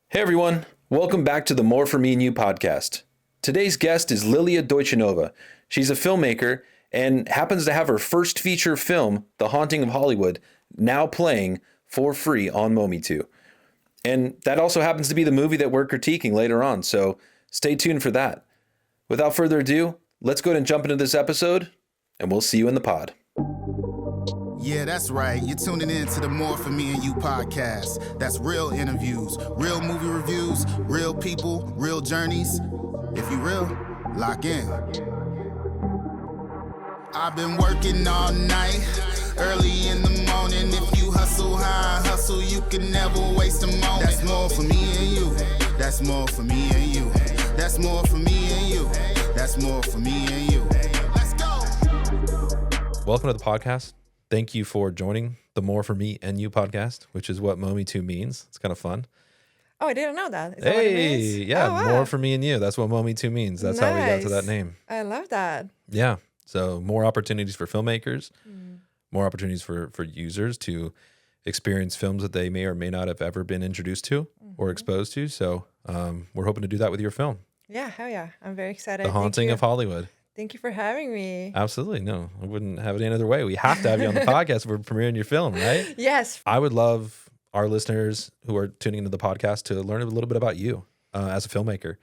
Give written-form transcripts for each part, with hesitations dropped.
Hey everyone, welcome back to the More For Me and You podcast. Today's guest is Lilia Doytchinova. She's a filmmaker and happens to have her first feature film, The Haunting of Hollywood, now playing for free on Mometu. And that also happens to be the movie that we're critiquing later on, so stay tuned for that. Without further ado, let's go ahead and jump into this episode, and we'll see you in the pod. Yeah, that's right. You're tuning in to the More For Me and You podcast. That's real interviews, real movie reviews, real people, real journeys. If you real, lock in. I've been working all night, early in the morning. If you hustle high, hustle, you can never waste a moment. That's more for me and you. That's more for me and you. That's more for me and you. That's more for me and you. Let's go. Welcome to the podcast. Thank you for joining the More For Me and You podcast, which is what Mometu means. It's kind of fun. Oh, I didn't know that. Is that what it means? Yeah, Oh, wow. More For Me and You. That's what Mometu means. That's how we got to that Nice. name. I love that. Yeah. So more opportunities for filmmakers, more opportunities for users to experience films that they may or may not have ever been introduced to or exposed to. So we're hoping to do that with your film, Yeah, hell yeah. I'm very excited. The Haunting of Hollywood. Thank you for having me. Absolutely. No, I wouldn't have it any other way. We have to have you on the podcast if we're premiering your film, right? Yes. I would love our listeners who are tuning into the podcast to learn a little bit about you as a filmmaker.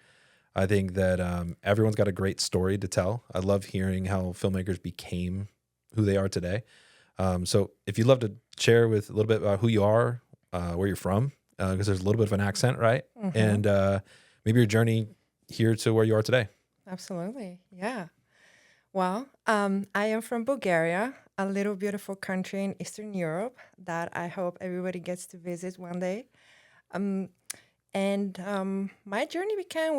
I think that everyone's got a great story to tell. I love hearing how filmmakers became who they are today. So if you'd love to share with a little bit about who you are, where you're from, because there's a little bit of an accent, right? And maybe your journey here to where you are today. Absolutely. Yeah. Well, I am from Bulgaria, a little beautiful country in Eastern Europe that I hope everybody gets to visit one day. My journey began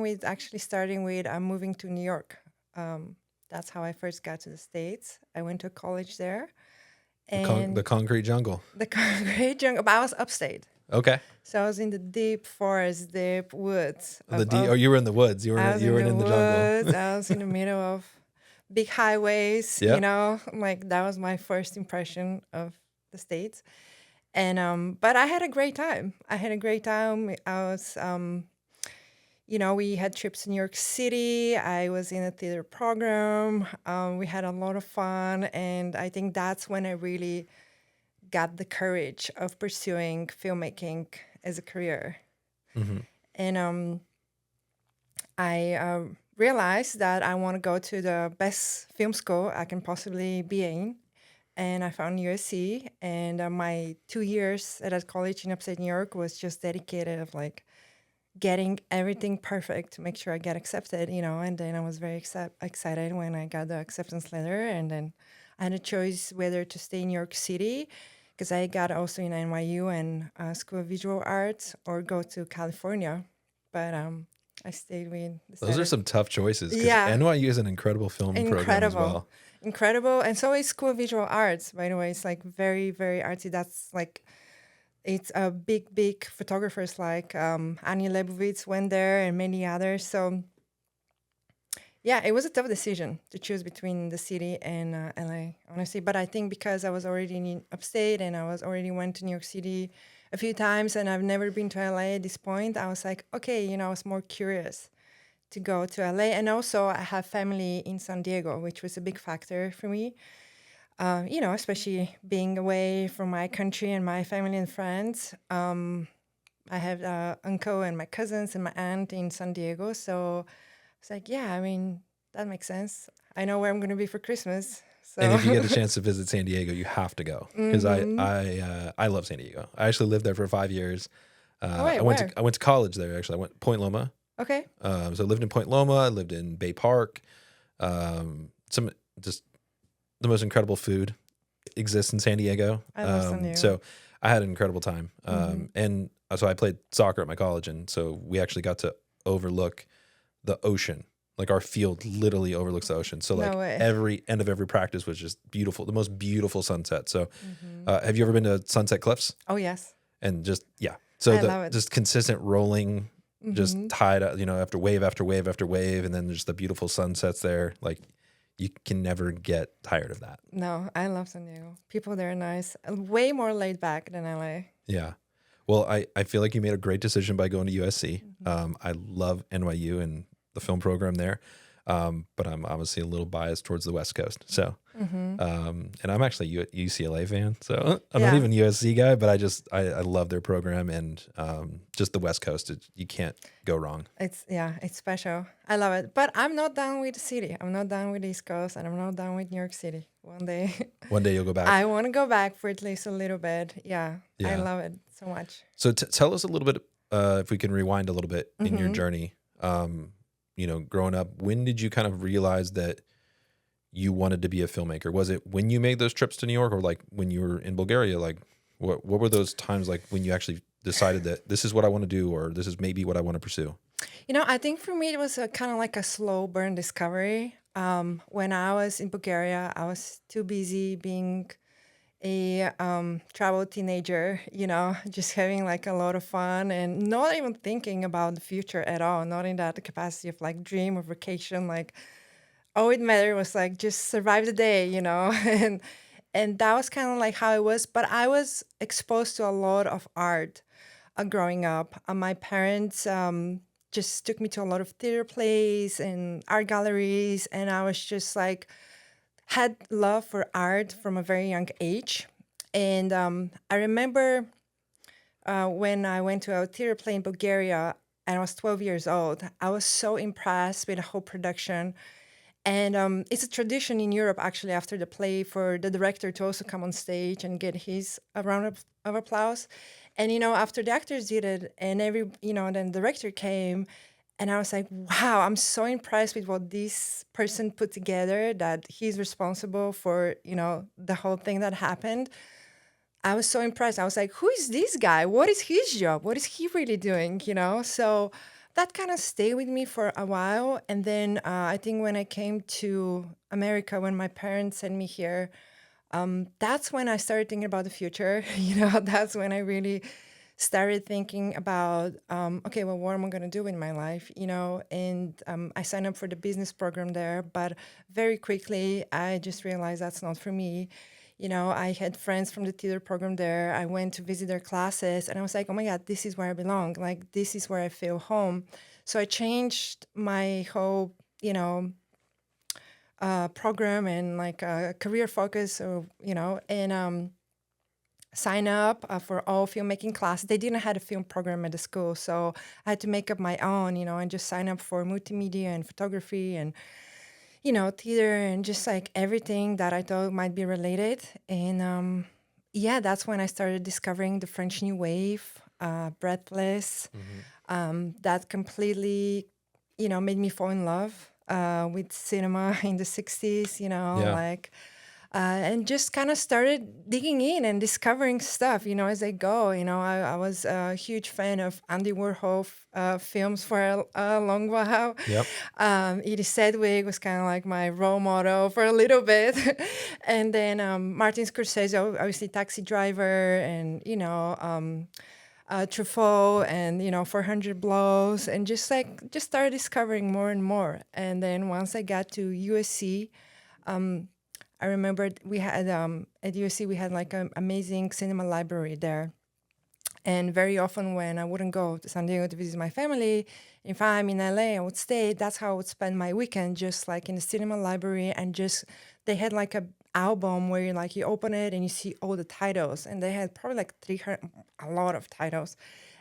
with actually starting with moving to New York. That's how I first got to the States. I went to college there. And The concrete jungle. the concrete jungle, but I was upstate. Okay. So I was in the deep forest, deep woods. You were in the woods. You I was were in the jungle. woods. I was in the middle of big highways, Yep. you know, like that was my first impression of the States. And, but I had a great time. I was, we had trips to New York City. I was in a theater program. We had a lot of fun. And I think that's when I really got the courage of pursuing filmmaking as a career. Mm-hmm. And I realized that I want to go to the best film school I can possibly be in. And I found USC. And my 2 years at that college in upstate New York was just dedicated of like getting everything perfect to make sure I get accepted, you know. And then I was very excited when I got the acceptance letter. And then I had a choice whether to stay in New York City, because I got also in NYU and School of Visual Arts, or go to California. But I stayed with. Those are some tough choices. 'Cause Yeah. NYU is an incredible film program as well. Incredible. And so is School of Visual Arts, by the way. It's like very, very artsy. That's like, it's a big photographers like Annie Leibovitz went there and many others. So yeah, it was a tough decision to choose between the city and LA, honestly. But I think because I was already in upstate and I was already went to New York City a few times and I've never been to LA at this point, I was like, okay, you know, I was more curious to go to LA. And also I have family in San Diego, which was a big factor for me. Especially being away from my country and my family and friends. I have uncle and my cousins and my aunt in San Diego. So it's like, yeah, I mean, that makes sense. I know where I'm going to be for Christmas. So. And if you get a chance to visit San Diego, you have to go, because I love San Diego. I actually lived there for 5 years. Wait, I went to college there. Actually, I went Point Loma. Okay. So I lived in Point Loma. I lived in Bay Park. Some just the most incredible food exists in San Diego. I love San Diego. So I had an incredible time. And so I played soccer at my college, and so we actually got to overlook the ocean. Like our field literally overlooks the ocean. So like No way. every end of every practice was just beautiful, the most beautiful sunset. So have you ever been to Sunset Cliffs? Oh, yes. And just, yeah. So I love it. just consistent rolling, just tied up, after wave after wave after wave. And then just the beautiful sunsets there. Like you can never get tired of that. No, I love San Diego. People there are nice. Way more laid back than LA. Yeah. Well, I feel like you made a great decision by going to USC. I love NYU and the film program there. But I'm obviously a little biased towards the West Coast. So, and I'm actually a UCLA fan. So I'm not even a USC guy, but I love their program and just the West Coast. You can't go wrong. It's special. I love it. But I'm not done with the city. I'm not done with the East Coast, and I'm not done with New York City. One day. One day you'll go back. I want to go back for at least a little bit. Yeah. I love it so much. So tell us a little bit, if we can rewind a little bit in your journey. Growing up, when did you kind of realize that you wanted to be a filmmaker? Was it when you made those trips to New York, or like when you were in Bulgaria? Like what were those times like when you actually decided that this is what I want to do, or this is maybe what I want to pursue? I think for me, it was kind of like a slow burn discovery. When I was in Bulgaria, I was too busy being a travel teenager, just having like a lot of fun and not even thinking about the future at all, not in that capacity of like dream or vacation. Like all it mattered was like just survive the day, and that was kind of like how it was. But I was exposed to a lot of art growing up. My parents just took me to a lot of theater plays and art galleries, and I was just like had love for art from a very young age. And I remember when I went to a theater play in Bulgaria and I was 12 years old, I was so impressed with the whole production. And it's a tradition in Europe, actually, after the play for the director to also come on stage and get his round of applause. And, after the actors did it and then the director came, and I was like, wow, I'm so impressed with what this person put together, that he's responsible for, the whole thing that happened. I was so impressed. I was like, who is this guy? What is his job? What is he really doing? So that kind of stayed with me for a while. And then I think when I came to America, when my parents sent me here, that's when I started thinking about the future. That's when I really started thinking about, okay, well, what am I going to do in my life, And I signed up for the business program there, but very quickly, I just realized that's not for me. I had friends from the theater program there. I went to visit their classes, and I was like, oh my God, this is where I belong. Like, this is where I feel home. So I changed my whole, program and like career focus, and sign up for all filmmaking classes. They didn't have a film program at the school, so I had to make up my own, and just sign up for multimedia and photography and, theater and just like everything that I thought might be related. And that's when I started discovering the French New Wave, Breathless. That completely, made me fall in love with cinema in the 60s, and just kind of started digging in and discovering stuff, as I go. I was a huge fan of Andy Warhol films for a long while. Yep. Edie Sedgwick was kind of like my role model for a little bit. And then Martin Scorsese, obviously Taxi Driver, and, Truffaut and, 400 Blows, and just started discovering more and more. And then once I got to USC, I remember we had, at USC, we had like an amazing cinema library there. And very often when I wouldn't go to San Diego to visit my family, if I'm in LA, I would stay. That's how I would spend my weekend, just like in the cinema library. And just, they had like a album where you open it and you see all the titles. And they had probably like 300, a lot of titles.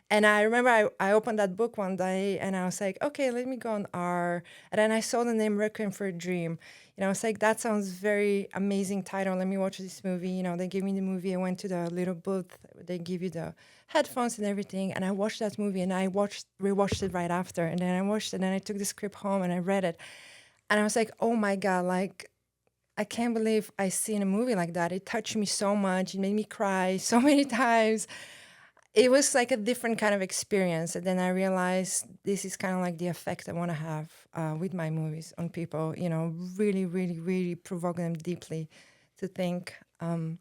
And I remember I opened that book one day and I was like, okay, let me go on R. And then I saw the name Requiem for a Dream. I was like, that sounds very amazing title. Let me watch this movie. They gave me the movie. I went to the little booth. They give you the headphones and everything. And I watched that movie and I rewatched it right after. And then I watched it and I took the script home and I read it. And I was like, oh my God, like, I can't believe I seen a movie like that. It touched me so much. It made me cry so many times. It was like a different kind of experience. And then I realized this is kind of like the effect I want to have with my movies on people, really, really, really provoke them deeply to think. And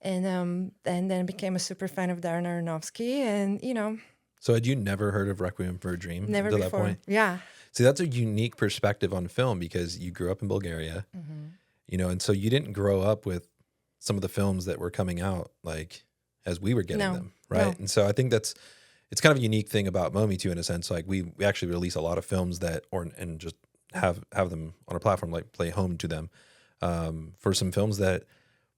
then became a super fan of Darren Aronofsky and, So had you never heard of Requiem for a Dream never until before. that point? Yeah. See, that's a unique perspective on film because you grew up in Bulgaria, and so you didn't grow up with some of the films that were coming out like as we were getting No, them, right? no. And so I think it's kind of a unique thing about Mometu in a sense. Like we actually release a lot of films and just have them on our platform, like play home to them, for some films that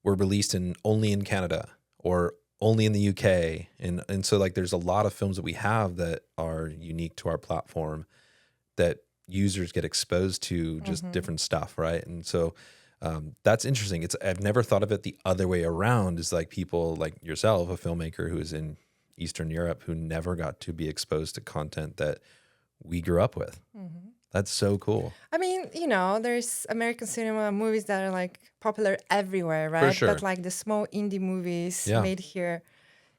were released only in Canada or only in the UK. And so like there's a lot of films that we have that are unique to our platform that users get exposed to just different stuff, right? And so that's interesting. I've never thought of it the other way around, is like people like yourself, a filmmaker who is in Eastern Europe, who never got to be exposed to content that we grew up with. That's so cool. I mean, there's American cinema movies that are like popular everywhere, right? sure. But like the small indie movies Yeah. made here,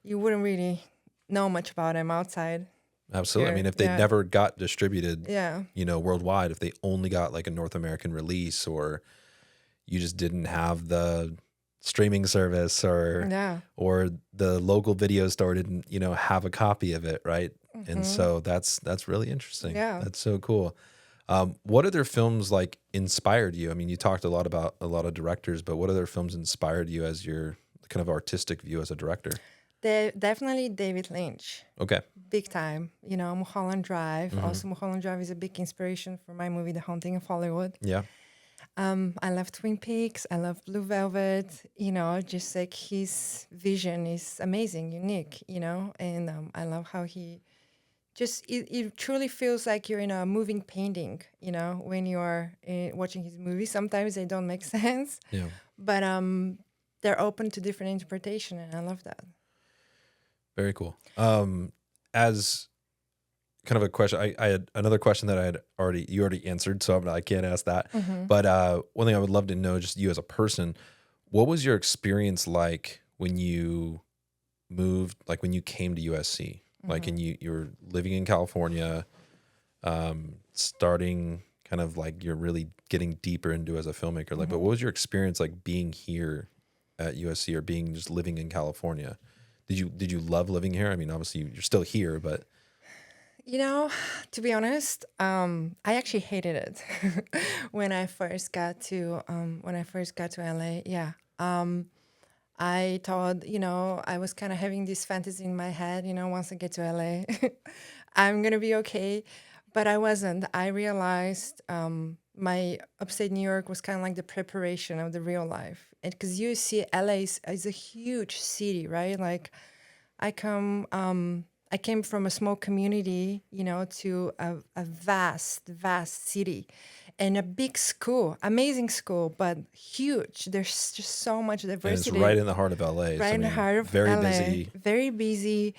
you wouldn't really know much about them outside. Absolutely. I mean, Here, if they yeah. never got distributed, Yeah. worldwide, if they only got like a North American release, or you just didn't have the streaming service, or Yeah. the local video store didn't, have a copy of it, right? And so that's really interesting. Yeah. That's so cool. What other films like inspired you? I mean, you talked a lot about a lot of directors, but what other films inspired you as your kind of artistic view as a director? Definitely David Lynch, Okay. big time. Mulholland Drive. Also, Mulholland Drive is a big inspiration for my movie, The Haunting of Hollywood. Yeah. I love Twin Peaks. I love Blue Velvet. Just like his vision is amazing, unique. And I love how he just it truly feels like you're in a moving painting. When you are watching his movies. Sometimes they don't make sense, Yeah. but they're open to different interpretation, and I love that. Very cool. As kind of a question, I had another question that you already answered, so I can't ask that. But one thing I would love to know, just you as a person, what was your experience like when you moved, like when you came to USC, like, and you were living in California, starting kind of like you're really getting deeper into as a filmmaker, like, but what was your experience like being here at USC, or being just living in California? Did you love living here? I mean, obviously you're still here, but To be honest, I actually hated it when I first got to LA. Yeah. I thought, I was kind of having this fantasy in my head, once I get to LA, I'm going to be okay. But I wasn't. I realized my upstate New York was kind of like the preparation of the real life. Because you see LA is a huge city, right? Like I came from a small community, to a vast, vast city and a big school, amazing school, but huge. There's just so much and it's diversity. right in the heart of LA. Right in the heart of very LA. busy. Very busy,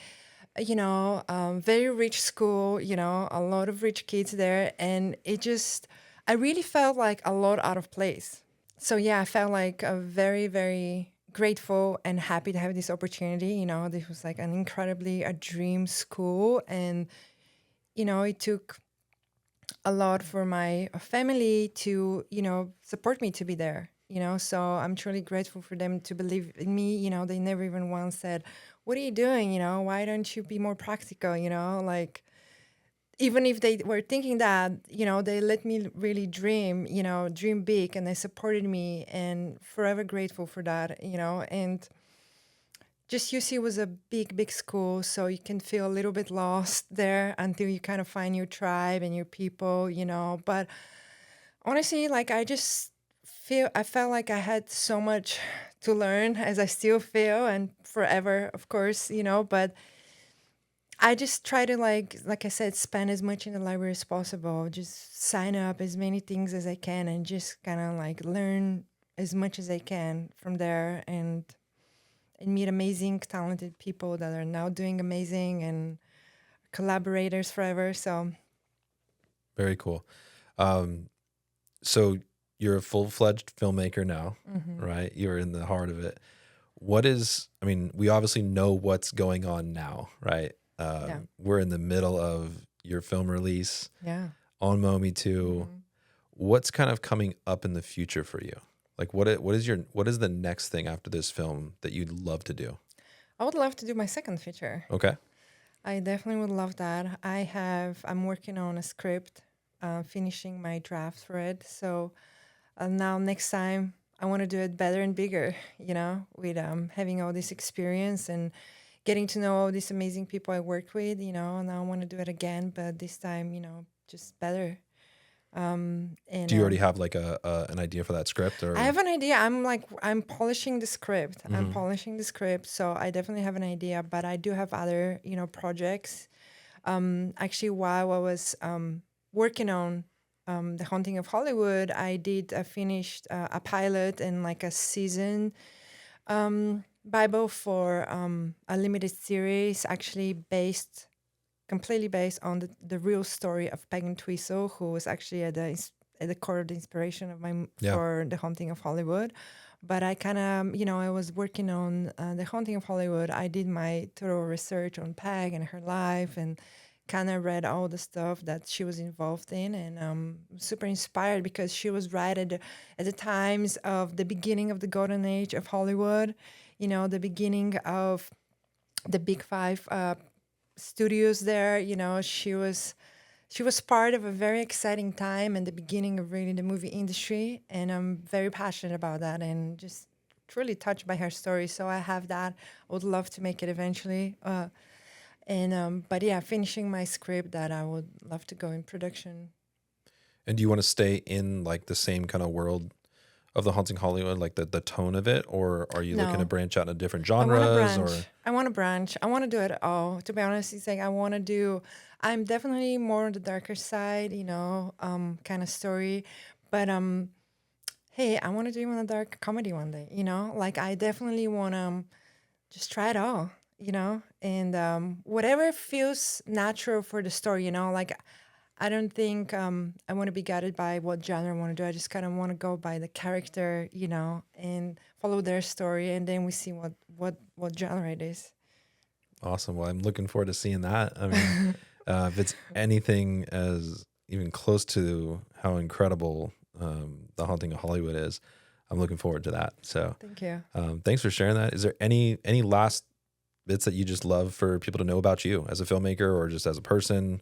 very rich school, a lot of rich kids there. And I really felt like a lot out of place. So yeah, I felt like a very, very grateful and happy to have this opportunity. This was like a dream school. And, it took a lot for my family to, support me to be there. So I'm truly grateful for them to believe in me. They never even once said, "What are you doing? Why don't you be more practical?" Like, even if they were thinking that, they let me really dream, dream big, and they supported me, and forever grateful for that, and just UC was a big, big school, so you can feel a little bit lost there until you kind of find your tribe and your people, but honestly, like I felt like I had so much to learn, as I still feel, and forever, of course, but I just try to like I said, spend as much in the library as possible. Just sign up as many things as I can, and just kind of like learn as much as I can from there, and meet amazing, talented people that are now doing amazing, and collaborators forever. So Very cool. So you're a full-fledged filmmaker now, right? You're in the heart of it. We obviously know what's going on now, right? We're in the middle of your film release on Mometu. What's kind of coming up in the future for you? Like what is the next thing after this film that you'd love to do? I would love to do my second feature. Okay. I definitely would love that. I'm working on a script, finishing my draft for it. So now next time I want to do it better and bigger, with having all this experience and getting to know all these amazing people I worked with, and I want to do it again, but this time, just better. And Do you already have like an idea for that script, or? I have an idea. I'm polishing the script. I'm Mm-hmm. polishing the script, so I definitely have an idea. But I do have other, projects. Actually, while I was working on The Haunting of Hollywood, I finished a pilot and like a season Bible for a limited series, actually completely based on the real story of Pagan Twiso, who was actually at the core of the inspiration of for The Haunting of Hollywood. But I kind of, I was working on The Haunting of Hollywood. I did my thorough research on Peg and her life, and kind of read all the stuff that she was involved in, and super inspired because she was right at the times of the beginning of the golden age of Hollywood, the beginning of the big five studios there. She was part of a very exciting time and the beginning of really the movie industry, and I'm very passionate about that and just truly touched by her story. So I have that. I would love to make it eventually. But yeah, finishing my script that I would love to go in production. And do you want to stay in like the same kind of world of The Haunting Hollywood, like the tone of it, or are you looking to branch out into different genres? I want to branch. I want to do it all. To be honest, it's like I'm definitely more on the darker side, kind of story. But hey, I want to do even a dark comedy one day, Like I definitely want to just try it all, and whatever feels natural for the story, Like I don't think I want to be guided by what genre I want to do. I just kind of want to go by the character, and follow their story, and then we see what genre it is. Awesome. Well, I'm looking forward to seeing that. I mean, if it's anything as even close to how incredible The Haunting of Hollywood is, I'm looking forward to that. So thank you. Thanks for sharing that. Is there any last bits that you just love for people to know about you as a filmmaker or just as a person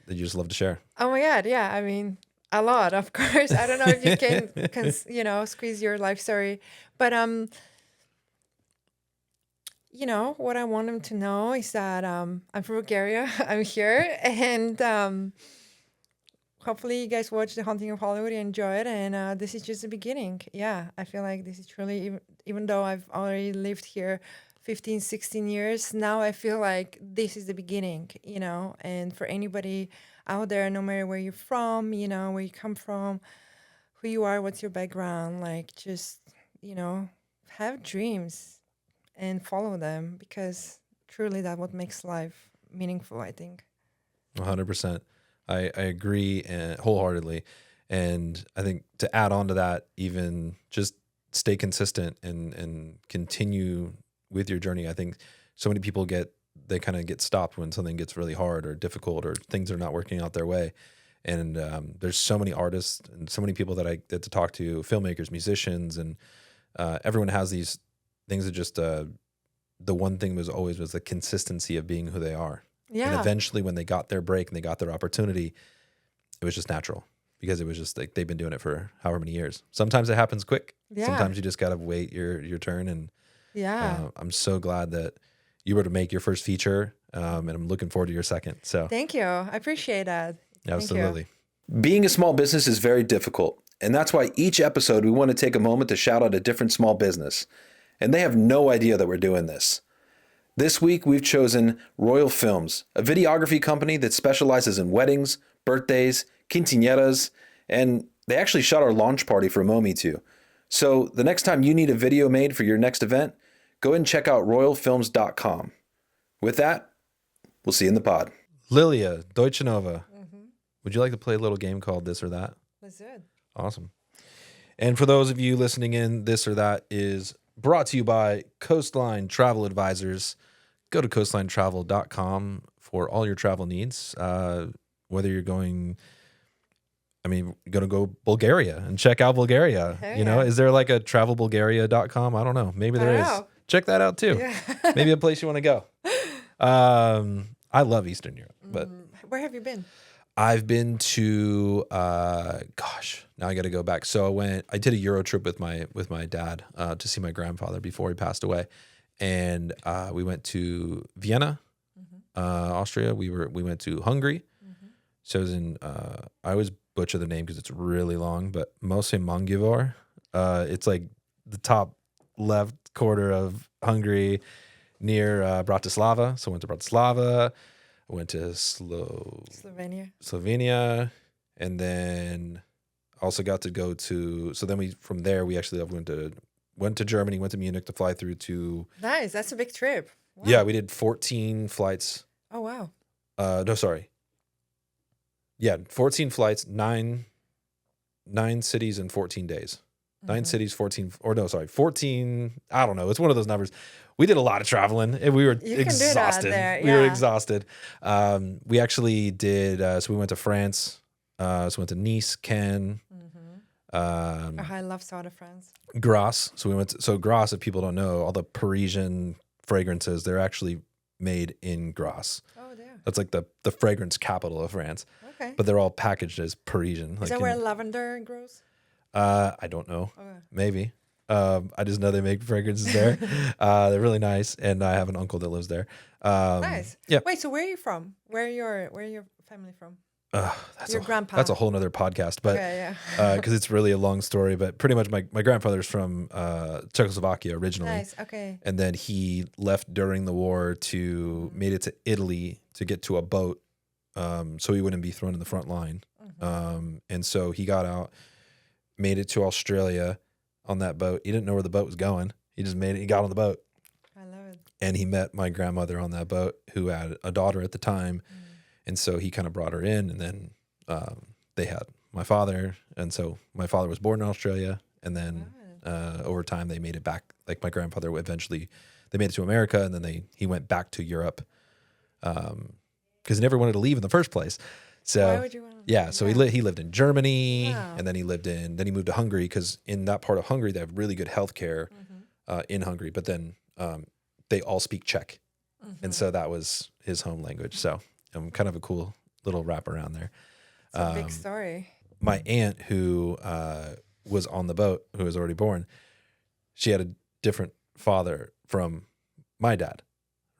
that you just love to share? Oh my God. Yeah. I mean, a lot, of course. I don't know if you can squeeze your life story, but, what I want them to know is that, I'm from Bulgaria. I'm here, and, hopefully you guys watch The Haunting of Hollywood and enjoy it. And, this is just the beginning. Yeah. I feel like this is truly, even though I've already lived here 15, 16 years. Now I feel like this is the beginning, and for anybody out there, no matter where you're from, where you come from, who you are, what's your background, like just, have dreams and follow them, because truly that's what makes life meaningful, I think. 100%. I agree wholeheartedly. And I think to add on to that, even just stay consistent and continue with your journey. I think so many people they kind of get stopped when something gets really hard or difficult or things are not working out their way. And there's so many artists and so many people that I get to talk to, filmmakers, musicians, and everyone has these things that just the one thing was the consistency of being who they are. Yeah. And eventually when they got their break and they got their opportunity, it was just natural because it was just like they've been doing it for however many years. Sometimes it happens quick. Yeah. Sometimes you just got to wait your turn. And yeah, I'm so glad that you were to make your first feature, and I'm looking forward to your second. So thank you. I appreciate that. Absolutely. Being a small business is very difficult, and that's why each episode we want to take a moment to shout out a different small business. And they have no idea that we're doing this. This week we've chosen Royal Films, a videography company that specializes in weddings, birthdays, quinceañeras, and they actually shot our launch party for Mometu. So the next time you need a video made for your next event, go ahead and check out royalfilms.com. With that, we'll see you in the pod. Lilia Doytchinova, would you like to play a little game called This or That? Let's do it. Awesome. And for those of you listening in, This or That is brought to you by Coastline Travel Advisors. Go to coastlinetravel.com for all your travel needs. Whether you're going to go Bulgaria and check out Bulgaria. Yeah. Is there like a travelbulgaria.com? I don't know. Maybe there is. Know. Check that out too. Yeah. Maybe a place you want to go. I love Eastern Europe, but where have you been? I've been to gosh, now I got to go back. So I did a Euro trip with my dad to see my grandfather before he passed away, and we went to Vienna, Austria. We went to Hungary. So it was in I always butcher the name because it's really long, but Mosetu. It's like the top left quarter of Hungary near Bratislava. So I went to Bratislava. I went to Slovenia, and then also got to go to. So then from there we actually went to Germany, went to Munich to fly through to. Nice, that's a big trip. Wow. Yeah, we did 14 flights. Oh wow. No, sorry. Yeah, 14 flights, nine cities in 14 days. 9 cities, 14, or no, sorry, 14. I don't know. It's one of those numbers. We did a lot of traveling and we were exhausted. We were exhausted. We actually did, so we went to France. So we went to Nice, Cannes. I love South of France. Grasse. So Grasse, if people don't know, all the Parisian fragrances, they're actually made in Grasse. Oh, there. That's like the fragrance capital of France. Okay. But they're all packaged as Parisian. Is that where lavender grows? I don't know. Okay. Maybe. I just know they make fragrances there. They're really nice, and I have an uncle that lives there. Nice. Yeah. Wait, so where are you from? Where are your family from? That's Your grandpa. That's a whole nother podcast, but Okay, yeah. because it's really a long story. But pretty much, my grandfather's from Czechoslovakia originally. Nice. Okay. And then he left during the war made it to Italy to get to a boat, so he wouldn't be thrown in the front line. And so he got out, made it to Australia on that boat. He didn't know where the boat was going. He just made it. He got on the boat. I love it. And he met my grandmother on that boat, who had a daughter at the time. And so he kind of brought her in, and then they had my father. And so my father was born in Australia. And then over time, they made it back. Like my grandfather eventually, they made it to America, and then he went back to Europe because he never wanted to leave in the first place. So why would you want to so he lived in Germany, and then he moved to Hungary, because in that part of Hungary, they have really good healthcare in Hungary, but then they all speak Czech. And so that was his home language. So kind of a cool little wraparound there. It's a big story. My aunt, who was on the boat, who was already born, she had a different father from my dad,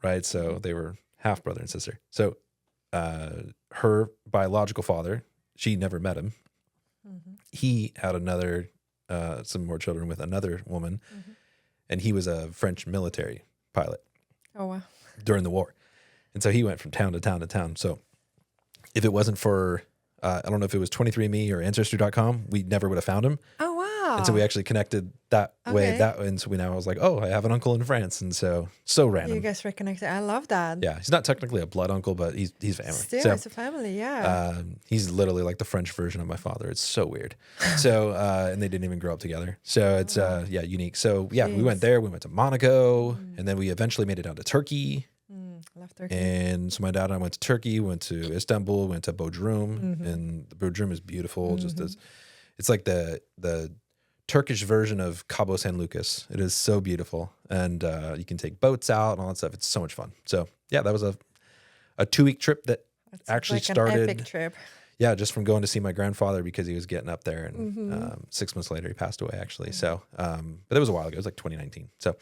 right? So they were half brother and sister. So her biological father, she never met him. He had some more children with another woman, and he was a French military pilot. Oh, wow. During the war. And so he went from town to town to town. So if it wasn't for, I don't know if it was 23andMe or Ancestry.com, we never would have found him. Oh, wow. And so we actually connected that way. And so I was like, oh, I have an uncle in France. And so random. You guys reconnected. I love that. Yeah. He's not technically a blood uncle, but he's family. Still, it's a family, yeah. He's literally like the French version of my father. It's so weird. So, and they didn't even grow up together. So it's, unique. So yeah, we went there, we went to Monaco, and then we eventually made it down to Turkey. Love Turkey. And so my dad and I went to Turkey, went to Istanbul, went to Bodrum, and the Bodrum is beautiful. It's like the Turkish version of Cabo San Lucas. It is so beautiful, and you can take boats out and all that stuff. It's so much fun. So yeah, that was a 2-week trip that actually started. An epic trip. Yeah, just from going to see my grandfather because he was getting up there, and 6 months later he passed away actually. So, but it was a while ago. It was like 2019. So.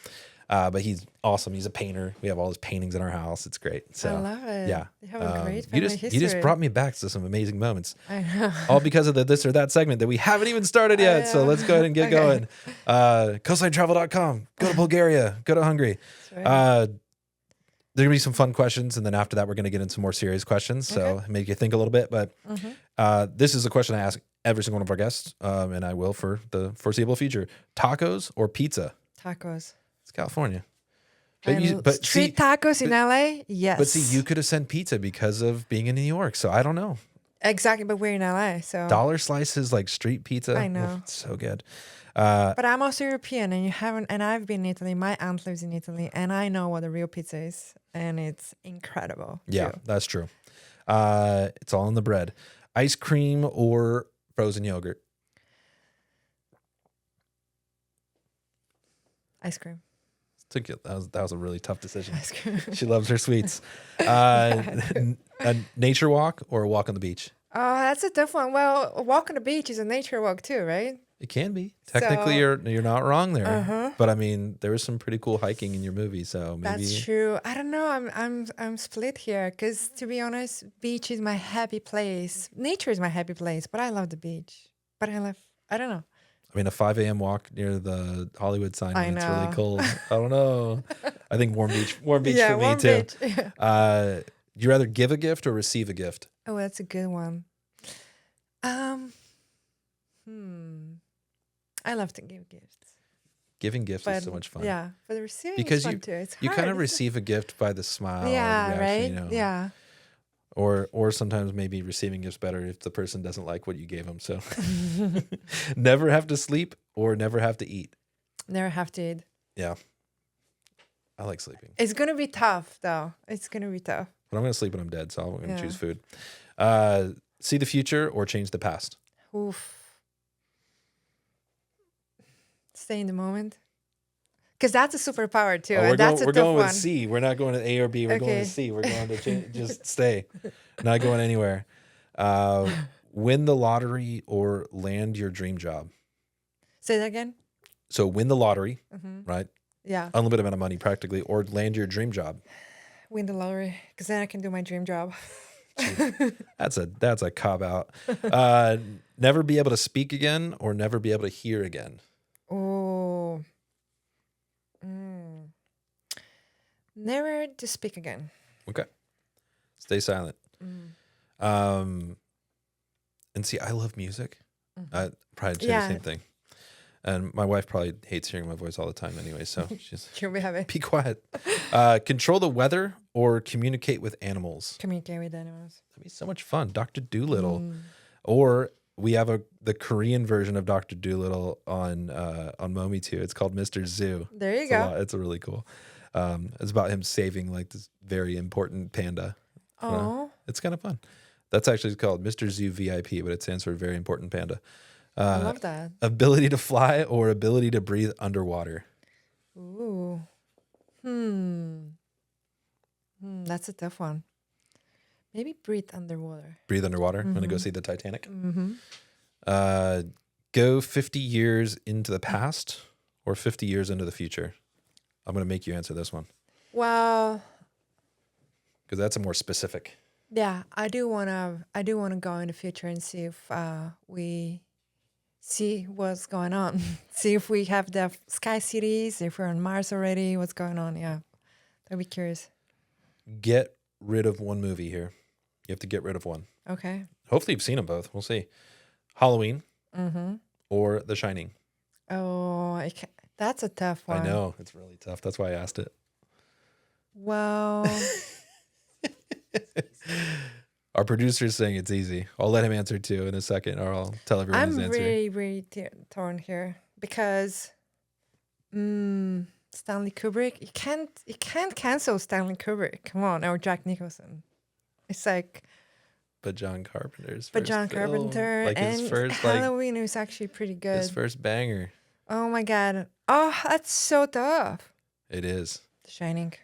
But he's awesome. He's a painter. We have all his paintings in our house. It's great. So I love it. Yeah. You have a great family history. You just brought me back to some amazing moments. I know. All because of the this or that segment that we haven't even started yet. So let's go ahead and get going. Coastlinetravel.com. Go to Bulgaria. Go to Hungary. Right. There are going to be some fun questions. And then after that, we're going to get into some more serious questions. So make you think a little bit. But this is a question I ask every single one of our guests. And I will for the foreseeable future. Tacos or pizza? Tacos. It's California. Street tacos in LA? Yes. But see, you could have said pizza because of being in New York. So I don't know. Exactly, but we're in LA, so dollar slices like street pizza. I know. Oh, it's so good. But I'm also European, and I've been in Italy. My aunt lives in Italy, and I know what a real pizza is, and it's incredible. Yeah, too. that's true. It's all in the bread. Ice cream or frozen yogurt? Ice cream. That was a really tough decision. Ice cream. She loves her sweets. A nature walk or a walk on the beach? Oh, that's a tough one. Well, a walk on the beach is a nature walk too, right? It can be. Technically, So- you're not wrong there. But I mean, there was some pretty cool hiking in your movie, so maybe That's true. I don't know. I'm split here because, to be honest, beach is my happy place. Nature is my happy place, but I love the beach. But I don't know. I mean, a 5 a.m. walk near the Hollywood sign I when it's really know. cold. I don't know. I think warm beach for me warm too. beach. Yeah. Do you rather give a gift or receive a gift? Oh, that's a good one. I love to give gifts. Giving gifts But is so much fun. yeah, but the receiving Because is fun too. It's you hard. kind of It's- receive a gift by the smile. or the Yeah, reaction, right. you know. Yeah. Or sometimes maybe receiving gifts better if the person doesn't like what you gave them. So never have to sleep or never have to eat. Never have to eat. Yeah. I like sleeping. It's gonna be tough though. It's gonna be tough. But I'm going to sleep when I'm dead, so I'm going to Yeah. choose food. See the future or change the past? Oof. Stay in the moment. Because that's a superpower too. Oh, And that's we're a tough going one. with C. We're not going to A or B. We're going Okay. to C. We're going to change, just stay. Not going anywhere. Win the lottery or land your dream job. Say that again. So win the lottery, right? Yeah. Unlimited amount of money practically, or land your dream job. Win the lottery. Because then I can do my dream job. That's a cop out. Never be able to speak again or never be able to hear again. Oh. Never to speak again. Okay. Stay silent. And see, I love music. I probably say Yeah. the same thing. And my wife probably hates hearing my voice all the time anyway, so she's Here we have it. be quiet. Control the weather or communicate with animals. Communicate with animals. That'd be so much fun. Dr. Doolittle. Or we have the Korean version of Dr. Doolittle on Mometu. It's called Mr. Zoo. There you It's go. It's a really cool. It's about him saving like this very important panda. Oh. It's kind of fun. That's actually called Mr. Zoo VIP, but it stands for very important panda. I love that. Ability to fly or ability to breathe underwater. Ooh. That's a tough one. Maybe breathe underwater. Breathe underwater. I'm gonna go see the Titanic. Go 50 years into the past or 50 years into the future. I'm gonna make you answer this one Well, because that's a more specific. yeah, I do wanna go in the future and see if we see what's going on. See if we have the sky cities, if we're on Mars already, what's going on. Yeah. I'd be curious. Get rid of one movie here. You have to get rid of one. Okay. Hopefully you've seen them both. We'll see. Halloween or The Shining. Oh, that's a tough one. I know. It's really tough. That's why I asked it. Well, Our producer's saying it's easy. I'll let him answer too in a second, or I'll tell everyone his I'm answer. really torn here because Stanley Kubrick. You can't cancel Stanley Kubrick. Come on, or Jack Nicholson. It's like, But John Carpenter's but first John film, Carpenter like and his first Halloween was actually pretty good. his first banger. Oh my god! Oh, that's so tough. It is. The Shining.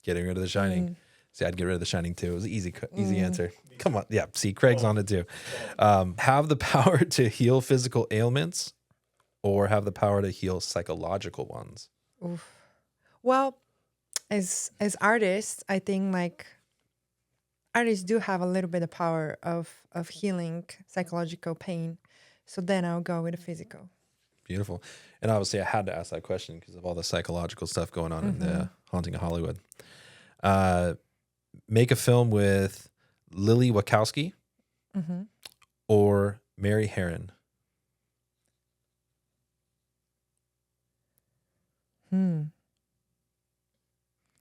Getting rid of The Shining. See, I'd get rid of The Shining too. It was an easy answer. Come on. Yeah, see, Craig's on it too. Have the power to heal physical ailments or have the power to heal psychological ones. Oof. Well, as artists, I think like artists do have a little bit of power of healing psychological pain. So then I'll go with the physical. Beautiful. And obviously I had to ask that question because of all the psychological stuff going on in the Haunting of Hollywood. Make a film with Lily Wachowski or Mary Herron.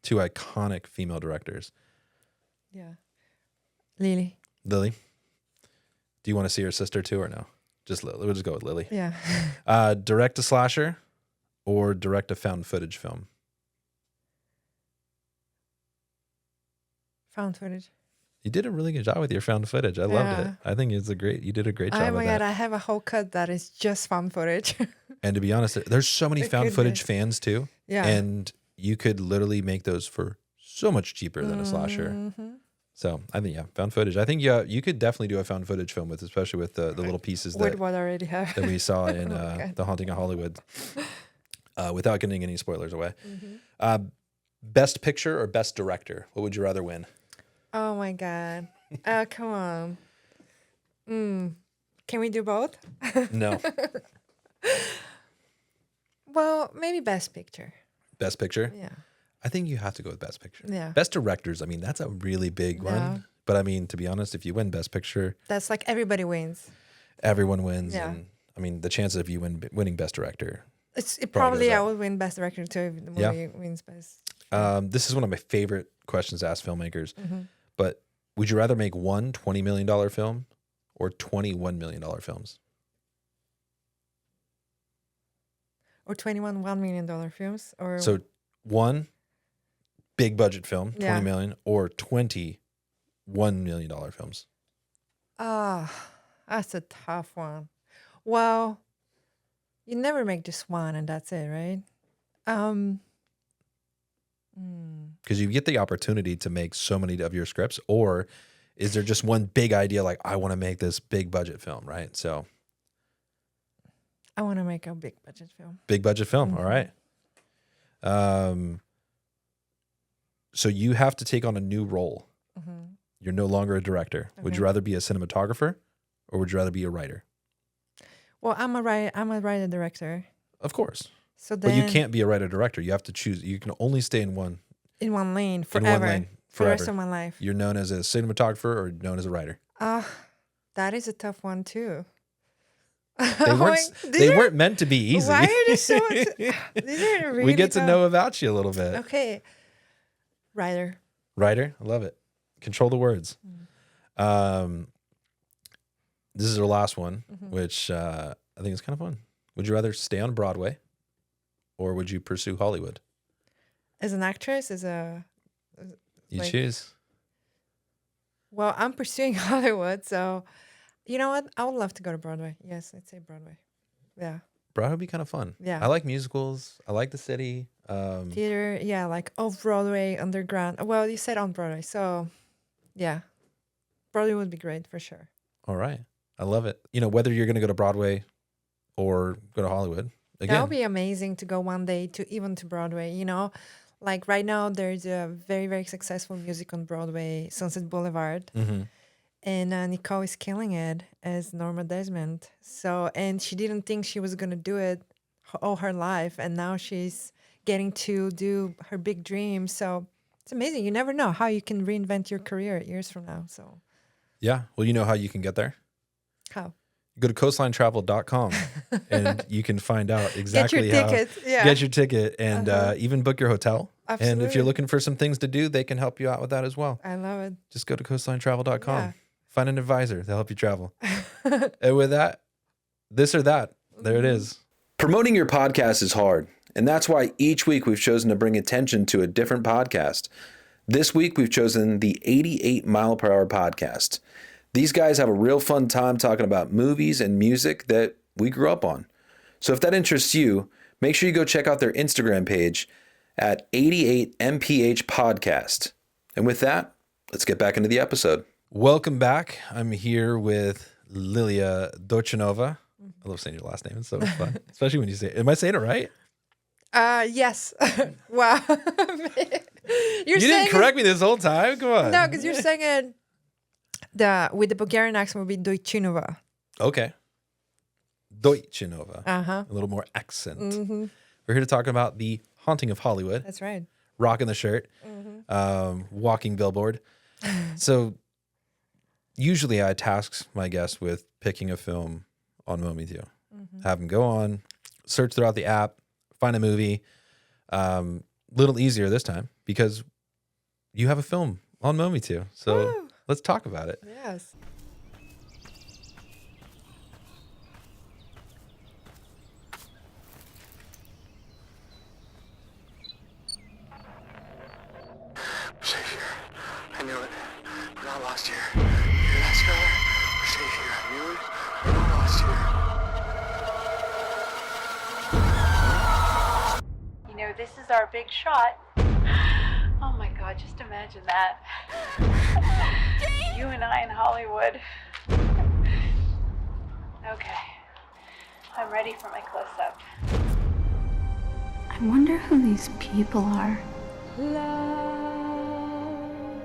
Two iconic female directors. Yeah. Lily. Lily, do you want to see her sister too or no? Just we'll just go with Lily. Yeah. Direct a slasher or direct a found footage film? Found footage. You did a really good job with your found footage. I loved it. Yeah. I think you did a great job Oh with my that. god, I have a whole cut that is just found footage. And to be honest, there's so many found footage Goodness. fans too. Yeah. And you could literally make those for so much cheaper than a slasher. So I think, yeah, found footage. I think you could definitely do a found footage film with, especially with the little pieces With what I already have. that we saw in Okay. The Haunting of Hollywood, without getting any spoilers away. Mm-hmm. Best picture or best director? What would you rather win? Oh my God. Come on. Can we do both? No. Well, maybe best picture. Best picture? Yeah. I think you have to go with best picture. Yeah. Best directors, I mean, that's a really big Yeah. one. But I mean, to be honest, if you win best picture, That's like everybody wins. everyone wins. Yeah. And I mean, the chances of you winning best director. It Probably probably goes I up. would win best director too if the Yeah. movie wins best. This is one of my favorite questions to ask filmmakers. Mm-hmm. But would you rather make one $20 million film or $21 million films? Or 21 $1 million films, or So one big budget film, Yeah. 20 million, or 21 $1 million films. That's a tough one. Well, you never make just one and that's it, right? Because you get the opportunity to make so many of your scripts, or is there just one big idea like, I want to make this big budget film, right? So I want to make a big budget film. big budget film, all right. So you have to take on a new role. Mm-hmm. You're no longer a director. Would you Okay. rather be a cinematographer or would you rather be a writer? Well, I'm a writer director. Of course. So then But you can't be a writer director. You have to choose. You can only stay in one in one lane in forever. one lane For the rest forever. of my life. You're known as a cinematographer or known as a writer. That is a tough one too. They weren't meant to be easy. Why are they so? These are really We get to tough. know about you a little bit. Okay, writer. Writer, I love it. Control the words. This is our last one, which I think is kind of fun. Would you rather stay on Broadway or would you pursue Hollywood? As an actress, You Like- choose. well, I'm pursuing Hollywood, so you know what? I would love to go to Broadway. Yes, I'd say Broadway. Yeah, Broadway would be kind of fun. Yeah. I like musicals. I like the city. theater. Yeah, like off Broadway, underground. Well, you said on Broadway, so yeah, Broadway would be great for sure. All right. I love it. You know, whether you're going to go to Broadway or go to Hollywood. That Again, would be amazing to go one day to Broadway. You know, like right now there's a very very successful music on Broadway, Sunset Boulevard, Mhm. and Nicole is killing it as Norma Desmond. So, and she didn't think she was gonna do it all her life, and now she's getting to do her big dream. So it's amazing. You never know how you can reinvent your career years from now. So Yeah. Well, you know how you can get there? how? Go to coastlinetravel.com and you can find out exactly Get your how ticket. Yeah. get your ticket and even book your hotel. And if Absolutely. you're looking for some things to do, they can help you out with that as well. I love it. Just go to coastlinetravel.com. Yeah. Find an advisor. They'll help you travel. And with that, this or that, there it is. Promoting your podcast is hard. And that's why each week we've chosen to bring attention to a different podcast. This week we've chosen the 88 Mile Per Hour podcast. These guys have a real fun time talking about movies and music that we grew up on. So if that interests you, make sure you go check out their Instagram page at 88MPH Podcast. And with that, let's get back into the episode. Welcome back. I'm here with Lilia Doytchinova. I love saying your last name. It's so fun, especially when you say it. Am I saying it right? Yes. Wow. You didn't correct me this whole time. Come on. No, because you're saying it with the Bulgarian accent would be Doytchinova. Okay. Doytchinova. Uh-huh. A little more accent. Mm-hmm. We're here to talk about The Haunting of Hollywood. That's right. Rocking the shirt. Walking billboard. So usually I task my guests with picking a film on Mometu. Have them go on, search throughout the app, find a movie. Little easier this time because you have a film on Mometu. So Woo. let's talk about it. Yes. Safe here. I knew it. We're not lost here. You hear that, Skylar? We're safe here. I knew it. We're not lost here. You know, this is our big shot. Oh my God, God, just imagine that. You and I in Hollywood. Okay, I'm ready for my close-up. I wonder who these people are.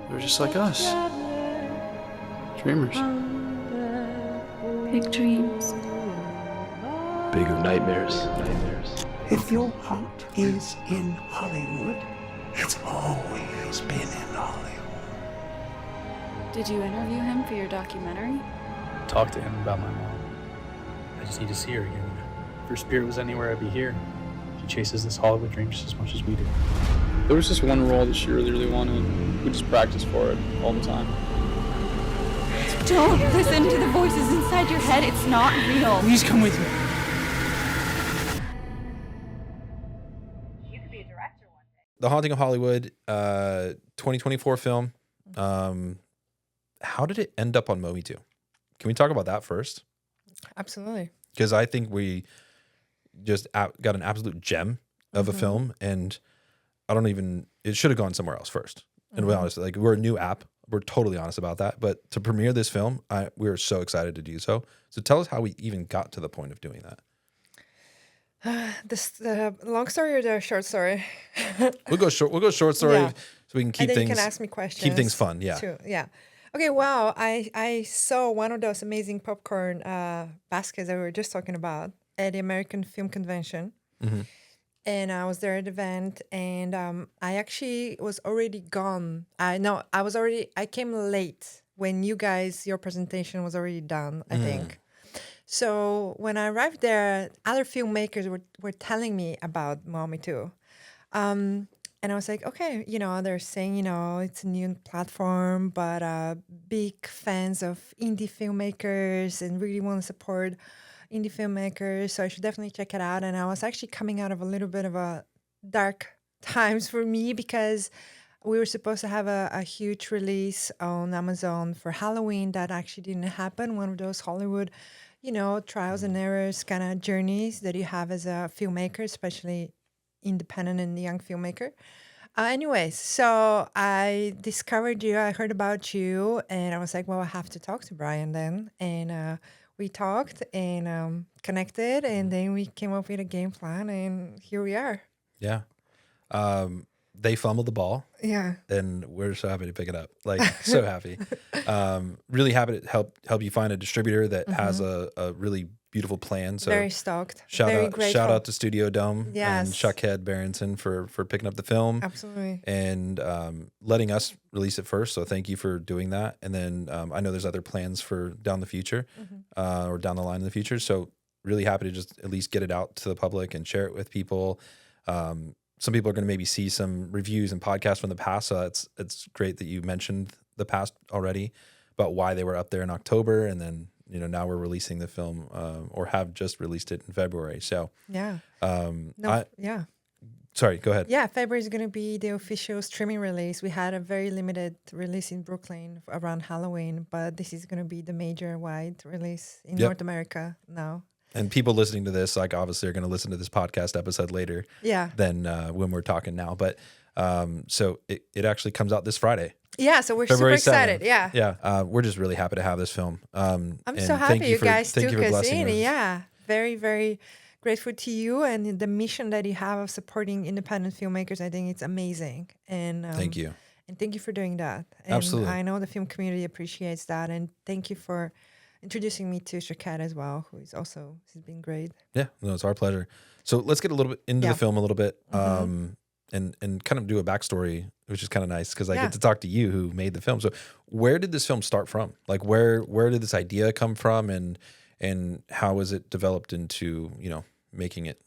They're just like us. Dreamers. Big dreams. Bigger nightmares. If your heart is in Hollywood, it's always been in Hollywood. Did you interview him for your documentary? Talk to him about my mom. I just need to see her again. If her spirit was anywhere, I'd be here. She chases this Hollywood dream just as much as we do. There was this one role that she really wanted. We just practiced for it all the time. Don't listen to the voices inside your head. It's not real. Please come with me. You could be a director one day. The Haunting of Hollywood, 2024 film. How did it end up on Mometu? Can we talk about that first? Absolutely. Because I think we just got an absolute gem of a film, and it should have gone somewhere else first. And to be honest, like, we're a new app. We're totally honest about that. But to premiere this film, we were so excited to do so. So tell us how we even got to the point of doing that. The long story or the short story? We'll go short story, Yeah. so we can keep And then things. you can ask me questions. Keep things fun. Yeah. Too. Yeah. Okay. Wow. I saw one of those amazing popcorn baskets that we were just talking about at the American Film Convention. Mm-hmm. And I was there at the event, and I actually was already gone. I came late when your presentation was already done, I think. So when I arrived there, other filmmakers were telling me about Mometu. And I was like, okay, they're saying, it's a new platform, but big fans of indie filmmakers and really want to support indie filmmakers. So I should definitely check it out. And I was actually coming out of a little bit of a dark times for me, because we were supposed to have a huge release on Amazon for Halloween. That actually didn't happen. One of those Hollywood, trials and errors kind of journeys that you have as a filmmaker, especially independent and young filmmaker. Anyways, so I discovered you. I heard about you, and I was like, well, I have to talk to Brian then. And we talked and connected, and then we came up with a game plan, and here we are. Yeah. They fumbled the ball. Yeah. And we're so happy to pick it up. Like, so happy. Really happy to help you find a distributor that has a really beautiful plan. So very stoked. Shout Very out to Studio Dome Yes. and Chuckhead Barrington for picking up the film. Absolutely. And letting us release it first. So thank you for doing that. And then I know there's other plans for down the future or down the line in the future. So really happy to just at least get it out to the public and share it with people. Some people are going to maybe see some reviews and podcasts from the past. So it's great that you mentioned the past already about why they were up there in October. And then, now we're releasing the film or have just released it in February. So Yeah. Yeah. Sorry, go ahead. Yeah, February is going to be the official streaming release. We had a very limited release in Brooklyn around Halloween, but this is going to be the major wide release in North America now. And people listening to this, like, obviously are going to listen to this podcast episode later than when we're talking now. But so it actually comes out this Friday. Yeah, so we're February super excited. 7th. Yeah. Yeah. We're just really happy to have this film. I'm so happy you guys thank took you for us blessing in. us. Yeah, very, very grateful to you and the mission that you have of supporting independent filmmakers. I think it's amazing. And Thank you. And thank you for doing that. And Absolutely. I know the film community appreciates that. And thank you for introducing me to Shoutout as well, who is also, he's been great. Yeah, no, it's our pleasure. So let's get a little bit into the film a little bit and kind of do a backstory, which is kind of nice because I get to talk to you who made the film. So where did this film start from? Like where did this idea come from and how was it developed into, making it?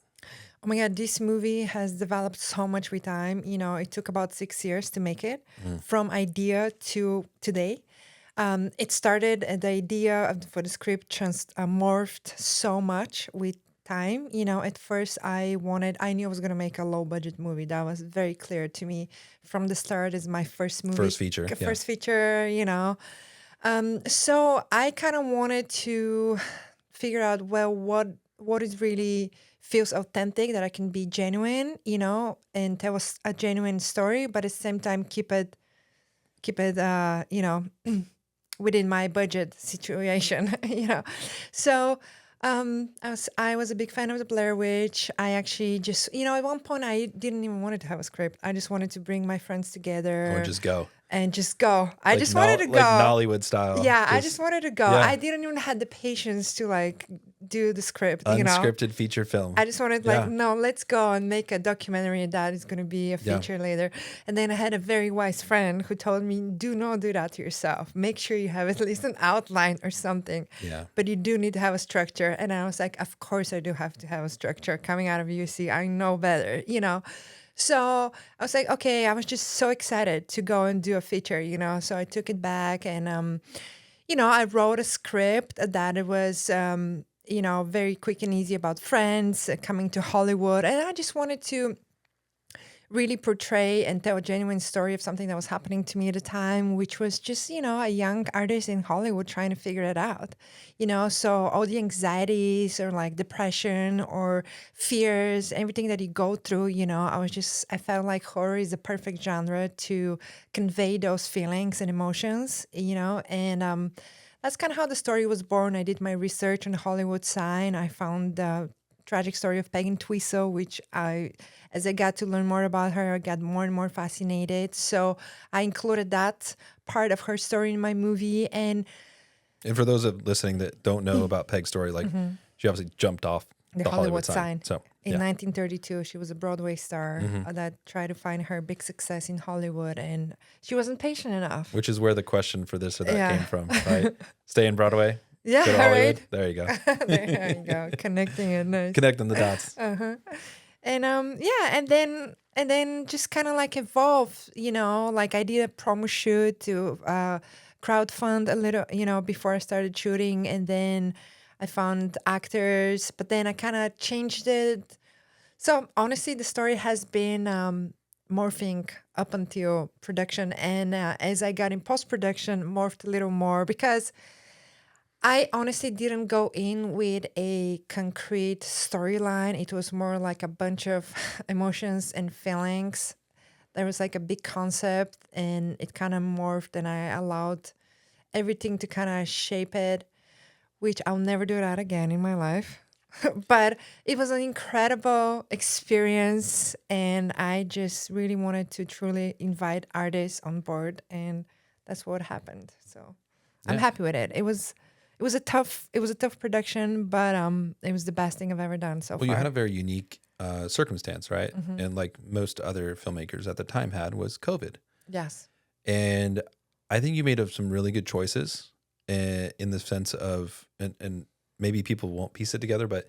Oh my God, this movie has developed so much with time. It took about 6 years to make it from idea to today. It started, the idea for the script morphed so much with time. At first I knew I was going to make a low budget movie. That was very clear to me from the start. It's my first movie. First feature. First feature, So I kind of wanted to figure out, well, what is really feels authentic, that I can be genuine, and tell a genuine story, but at the same time keep it, within my budget situation, So I was a big fan of the Blair Witch. I actually just, at one point I didn't even want to have a script. I just wanted to bring my friends together. Or just go. And just go. I just wanted to go. Like Nollywood style. Yeah, I just wanted to go. Yeah. I didn't even have the patience to do the script, Unscripted feature film. I just wanted no, let's go and make a documentary that is going to be a feature later. And then I had a very wise friend who told me, do not do that to yourself. Make sure you have at least an outline or something. Yeah. But you do need to have a structure. And I was like, of course I do have to have a structure. Coming out of UC, I know better, So I was like, okay, I was just so excited to go and do a feature, So I took it back and, I wrote a script that it was, very quick and easy about friends coming to Hollywood. And I just wanted to really portray and tell a genuine story of something that was happening to me at the time, which was just, a young artist in Hollywood trying to figure it out, so all the anxieties or like depression or fears, everything that you go through, I felt like horror is the perfect genre to convey those feelings and emotions, and that's kind of how the story was born. I did my research on the Hollywood sign. I found the tragic story of Peggy Twiso, which as I got to learn more about her, I got more and more fascinated. So I included that part of her story in my movie. And for those of listening that don't know about Peg's story, she obviously jumped off the Hollywood sign. So in 1932, she was a Broadway star that tried to find her big success in Hollywood, and she wasn't patient enough. Which is where the question for this or that came from, right? Stay in Broadway. Yeah, go to Hollywood. right. There you go. There you go. Connecting it, nice. Connecting the dots. And and then just kind of evolve, I did a promo shoot to crowdfund a little, before I started shooting, and then I found actors, but then I kind of changed it. So honestly, the story has been morphing up until production, and as I got in post-production, morphed a little more because I honestly didn't go in with a concrete storyline. It was more like a bunch of emotions and feelings. There was a big concept, and it kind of morphed, and I allowed everything to kind of shape it, which I'll never do that again in my life. But it was an incredible experience, and I just really wanted to truly invite artists on board, and that's what happened. So I'm happy with it. It was a tough production, but it was the best thing I've ever done so far. Well, you had a very unique circumstance, right? And like most other filmmakers at the time had, was COVID. Yes. And I think you made some really good choices in the sense of, and maybe people won't piece it together, but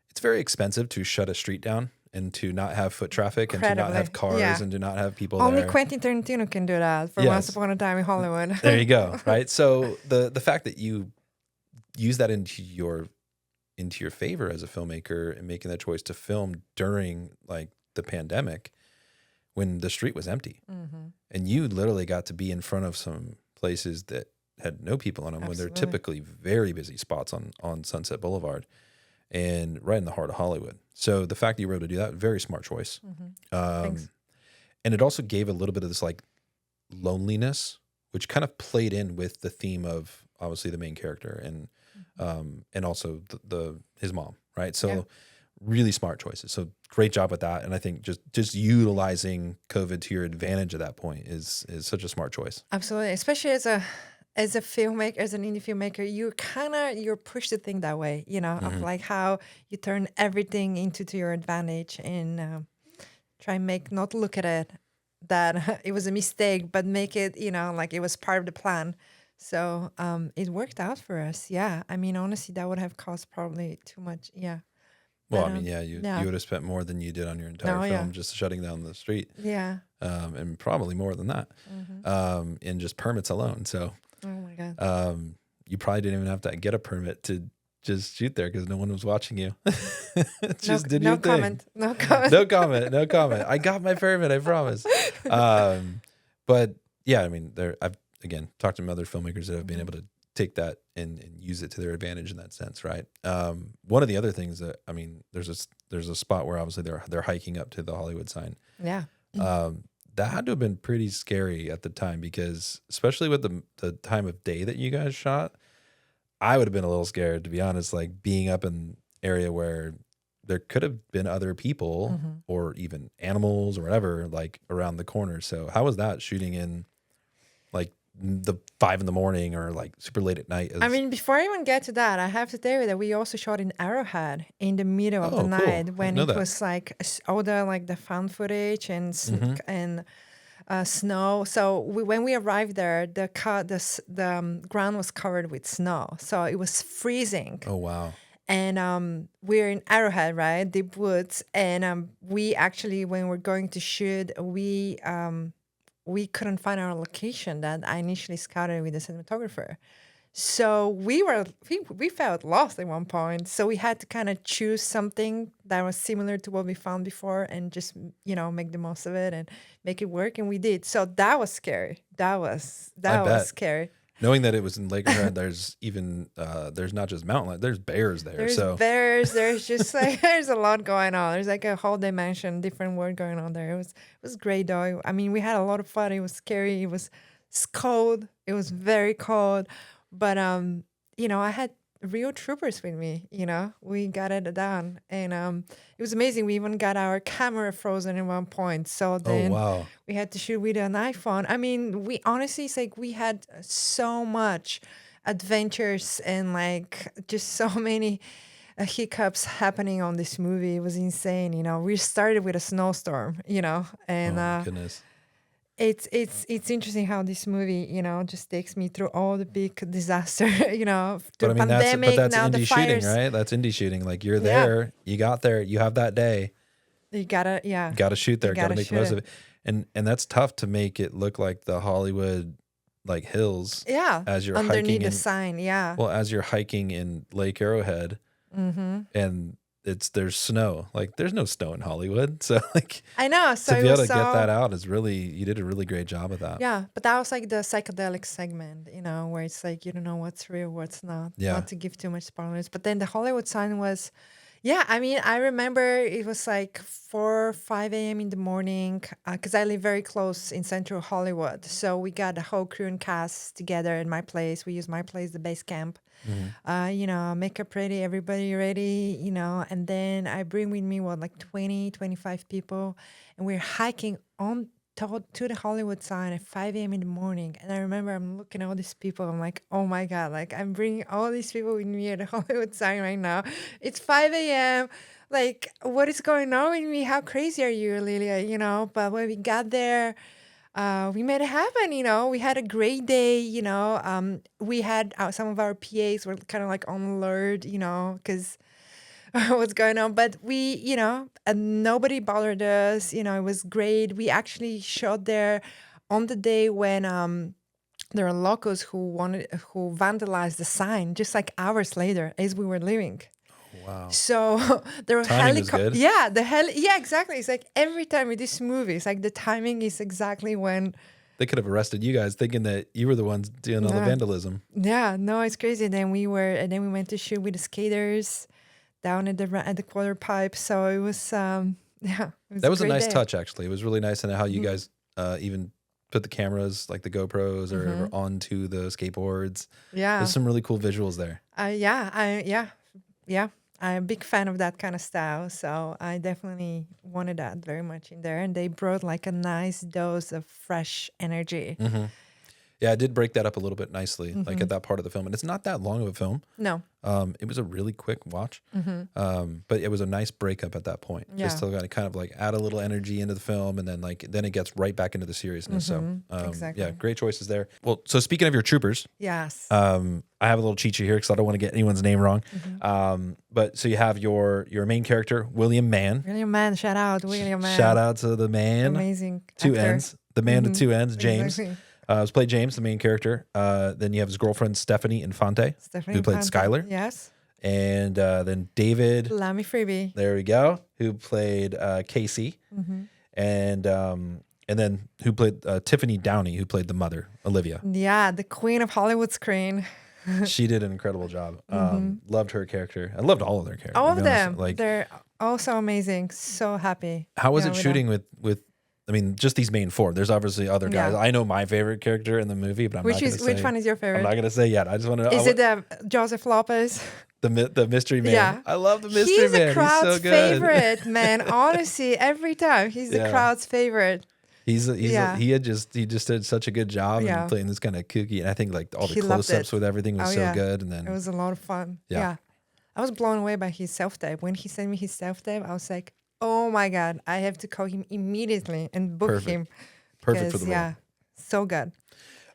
it's very expensive to shut a street down and to not have foot traffic and to not have cars and to not have people Only there. Quentin Tarantino can do that for Once Upon a Time in Hollywood. There you go, right? So the fact that you use that into your favor as a filmmaker and making that choice to film during the pandemic when the street was empty, and you literally got to be in front of some places that had no people in them when they're typically very busy spots on Sunset Boulevard and right in the heart of Hollywood. So the fact that you were able to do that, very smart choice. Thanks. And it also gave a little bit of this loneliness, which kind of played in with the theme of obviously the main character and also his mom, right? So really smart choices. So great job with that. And I think just utilizing COVID to your advantage at that point is such a smart choice. Absolutely. Especially as a filmmaker, as an indie filmmaker, you're pushed to think that way, of how you turn everything to your advantage and try and not look at it that it was a mistake, but make it, it was part of the plan. So it worked out for us. Yeah. I mean, honestly, that would have cost probably too much. Yeah. Well, you would have spent more than you did on your entire film just shutting down the street. Yeah. And probably more than that in just permits alone. So, oh my God. You probably didn't even have to get a permit to just shoot there because no one was watching you. Just did your thing. No comment. No comment. I got my permit, I promise. But yeah, I mean, I've again talked to other filmmakers that have been able take that and use it to their advantage in that sense, right? One of the other things that, I mean, there's a spot where obviously they're hiking up to the Hollywood sign. Yeah. That had to have been pretty scary at the time, because especially with the time of day that you guys shot, I would have been a little scared, to be honest, like being up in an area where there could have been other people or even animals or whatever, like around the corner. So how was that shooting in like the 5 a.m. or like super late at night? I mean, before I even get to that, I have to tell you that we also shot in Arrowhead in the middle of the night when it was like all the found footage and snow. So when we arrived there, the ground was covered with snow, so it was freezing. Oh wow! And we're in Arrowhead, right, deep woods, and we actually, when we're going to shoot, we couldn't find our location that I initially scouted with the cinematographer. So we felt lost at one point. So we had to kind of choose something that was similar to what we found before and just, make the most of it and make it work. And we did. So that was scary. That was scary. Knowing that it was in Lake Arrowhead, there's even there's not just mountain lions, there's bears there. There's bears. There's just like there's a lot going on. There's like a whole dimension, different world going on there. It was great though. I mean, we had a lot of fun. It was scary. It was cold. It was very cold. But I had real troopers with me. We got it done, and it was amazing. We even got our camera frozen at one point. So then we had to shoot with an iPhone. I mean, we honestly, it's like we had so much adventures and like just so many hiccups happening on this movie. It was insane. We started with a snowstorm. And my goodness. It's interesting how this movie, just takes me through all the big disaster, But I mean, pandemic, that's now indie the shooting, fires. right? That's indie shooting. Like you're there, you got there, you have that day. You gotta shoot there, gotta make the most shoot of it. And that's tough to make it look like the Hollywood like hills. Yeah. As you're underneath hiking the sign, yeah. Well, as you're hiking in Lake Arrowhead, and there's snow. Like there's no snow in Hollywood, so like I know. So to be able to get that out is really, you did a really great job of that. Yeah, but that was like the psychedelic segment, where it's like you don't know what's real, what's not. Yeah. Not to give too much spoilers, but then the Hollywood sign was. Yeah, I mean, I remember it was like 4 or 5 a.m. in the morning because I live very close in central Hollywood. So we got the whole crew and cast together in my place. We use my place, the base camp. Makeup ready, everybody ready, and then I bring with me, 20, 25 people. And we're hiking on to the Hollywood sign at 5 a.m. in the morning. And I remember I'm looking at all these people. I'm like, oh my God, like I'm bringing all these people with me at the Hollywood sign right now. It's 5 a.m. Like, what is going on with me? How crazy are you, Lilia? But when we got there, we made it happen, We had a great day, we had some of our PAs were kind of like on alert, because what's going on. But we, and nobody bothered us. It was great. We actually shot there on the day when there are locals who vandalized the sign just like hours later as we were leaving. Wow. So there were helicopters. Yeah, yeah, exactly. It's like every time with this movie, it's like the timing is exactly when they could have arrested you guys thinking that you were the ones doing all the vandalism. Yeah, no, it's crazy. And then we went to shoot with the skaters down at the quarter pipe. So it was it was that was a nice day. touch, actually. It was really nice, and how you guys even put the cameras, like the GoPros or onto the skateboards. Yeah, there's some really cool visuals there. I'm a big fan of that kind of style, so I definitely wanted that very much in there. And they brought like a nice dose of fresh energy. Yeah, I did break that up a little bit nicely, like at that part of the film. And it's not that long of a film. No. It was a really quick watch. But it was a nice breakup at that point. Yeah. Just to kind of like add a little energy into the film, and then it gets right back into the seriousness. So exactly. Yeah, great choices there. Well, so speaking of your troopers, Yes. I have a little cheat sheet here because I don't want to get anyone's name wrong. But so you have your main character, William Mann. William Mann, shout out, William Mann. Shout out to the man. Amazing. Two actor. ends. The man to two ends, James. Exactly. Was played James, the main character. Then you have his girlfriend, Stephanie Infante, who played Skylar. Yes. And then David. Lammy Freebie. There we go. Who played Casey. And then who played Tiffany Downey, who played the mother, Olivia. Yeah, the queen of Hollywood screen. She did an incredible job. Loved her character. I loved all of their characters. All to of be honest. them. Like, They're also amazing. So happy. how was you it know, with shooting with? I mean, just these main four. There's obviously other guys. Yeah. I know my favorite character in the movie, but I'm not going to say. Which one is your I'm favorite? not going to say yet. I just want to. Is it Joseph Lopez? The mystery man? Yeah. I love the mystery He's man. the crowd's He's so good. favorite, man. Honestly, every time he's the Yeah. crowd's favorite. He Yeah. just did such a good job Yeah. and playing this kind of kooky. And I think like all the He loved close-ups it. with everything was Oh, so yeah. good. And then It was a lot of fun. Yeah. Yeah. I was blown away by his self-tape. When he sent me his self-tape, I was like, oh my God, I have to call him immediately and book Perfect. him. perfect for the 'Cause, role. yeah, so good.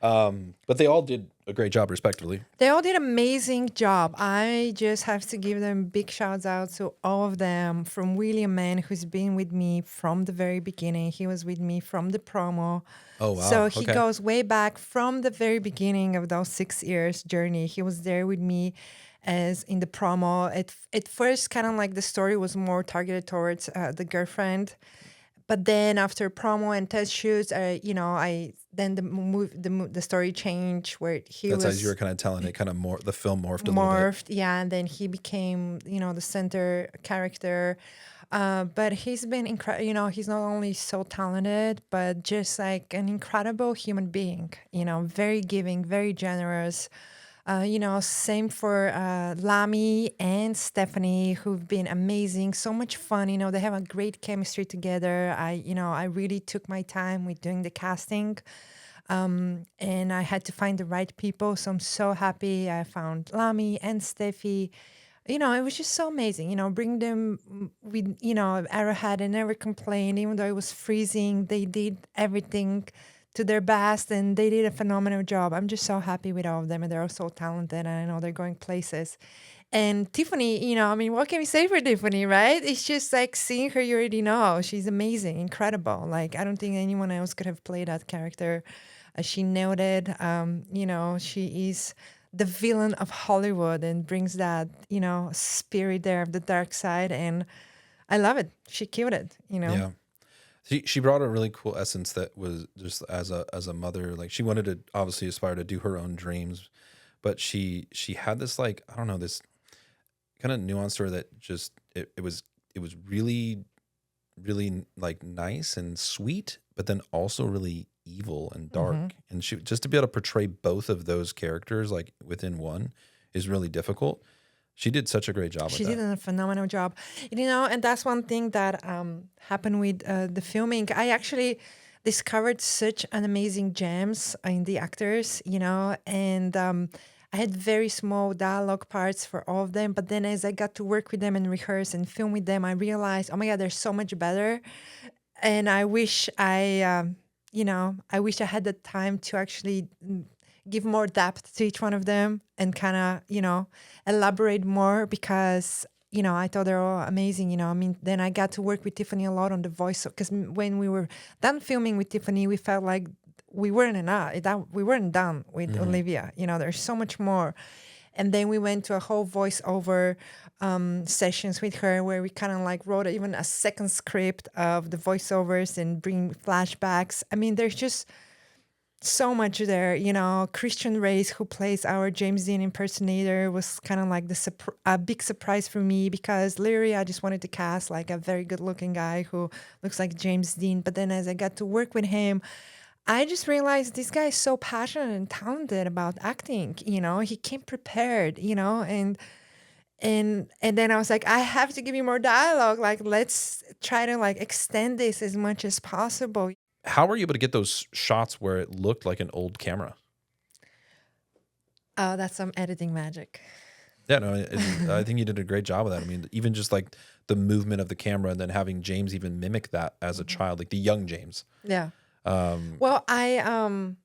But they all did a great job, respectively. They all did amazing job. I just have to give them big shouts out to all of them. From William Mann, who's been with me from the very beginning. He was with me from the promo. Oh, wow. So he Okay. goes way back from the very beginning of those 6 years journey. He was there with me as in the promo. At first, kind of like the story was more targeted towards the girlfriend. But then after promo and test shoots, the story changed where he That's was as you were kind of telling it, kind of more the film morphed a little bit. morphed, yeah, and then he became, the center character. But he's been incredible. He's not only so talented, but just like an incredible human being. Very giving, very generous. Same for Lami and Stephanie, who've been amazing. So much fun. They have a great chemistry together. I really took my time with doing the casting. And I had to find the right people. So I'm so happy I found Lami and Steffi. It was just so amazing. Bring them with, Arrowhead and never complained. Even though it was freezing, they did everything to their best and they did a phenomenal job. I'm just so happy with all of them and they're all so talented and I know they're going places. And Tiffany, what can we say for Tiffany, right? It's just like seeing her, you already know. She's amazing, incredible. Like, I don't think anyone else could have played that character. She nailed it. She is the villain of Hollywood and brings that, spirit there of the dark side. And I love it. She killed it, Yeah. She brought a really cool essence that was just as a mother, like she wanted to obviously aspire to do her own dreams, but she had this like, I don't know, this kind of nuance to her that just it was really, really like nice and sweet, but then also really evil and dark. Mm-hmm. And she just to be able to portray both of those characters like within one is really difficult. She did such a great job She with did that. a phenomenal job. And that's one thing that happened with the filming. I actually discovered such an amazing gems in the actors, and I had very small dialogue parts for all of them. But then as I got to work with them and rehearse and film with them, I realized, oh my God, they're so much better. And I wish I had the time to actually give more depth to each one of them and kind of, elaborate more because, I thought they're all amazing, then I got to work with Tiffany a lot on the voice because when we were done filming with Tiffany, we felt like we weren't done with Olivia. There's so much more. And then we went to a whole voiceover sessions with her where we kind of like wrote even a second script of the voiceovers and bring flashbacks. There's just so much there. Christian Reyes, who plays our James Dean impersonator, was kind of like a big surprise for me because literally I just wanted to cast like a very good looking guy who looks like James Dean. But then as I got to work with him, I just realized this guy is so passionate and talented about acting. He came prepared, and then I was like, I have to give you more dialogue. Like, let's try to like extend this as much as possible. How were you able to get those shots where it looked like an old camera? Oh, that's some editing magic. Yeah, no, I think you did a great job of that. Even just like the movement of the camera and then having James even mimic that as a child, like the young James. Yeah. Well, I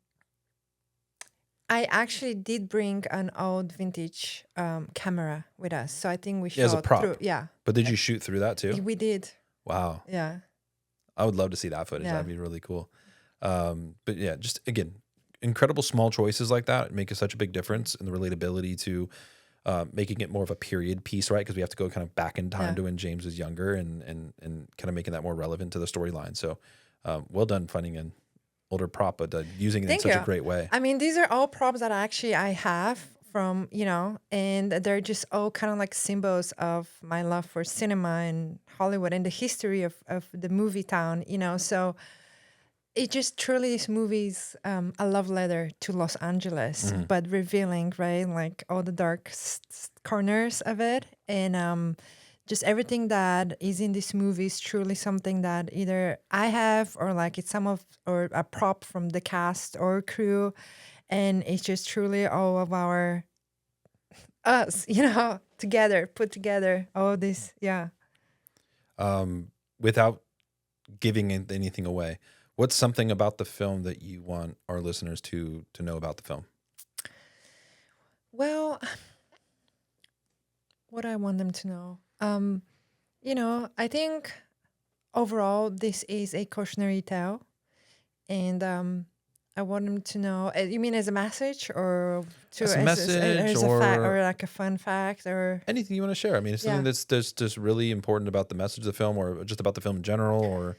actually did bring an old vintage camera with us, so I think we shot as a prop. through. Yeah. But did you shoot through that too? We did. Wow. Yeah. I would love to see that footage. Yeah. That'd be really cool. But yeah, just again, incredible small choices like that make such a big difference in the relatability to making it more of a period piece, right? Because we have to go kind of back in time to when James was younger and kind of making that more relevant to the storyline. So well done finding an older prop, but using it in such a great way. These are all props that I have from, and they're just all kind of like symbols of my love for cinema and Hollywood and the history of the movie town, so it just truly this movie's a love letter to Los Angeles, but revealing, right, like all the dark corners of it. And just everything that is in this movie is truly something that either I have or like it's or a prop from the cast or crew. And it's just truly all of us, put together, all this. Yeah. Without giving anything away, what's something about the film that you want our listeners to know about the film? Well, what I want them to know, I think overall this is a cautionary tale, and I want them to know. You mean as a message, or as a message, as a fact, or like a fun fact, or anything you want to share? I mean, it's something that's just really important about the message of the film, or just about the film in general, or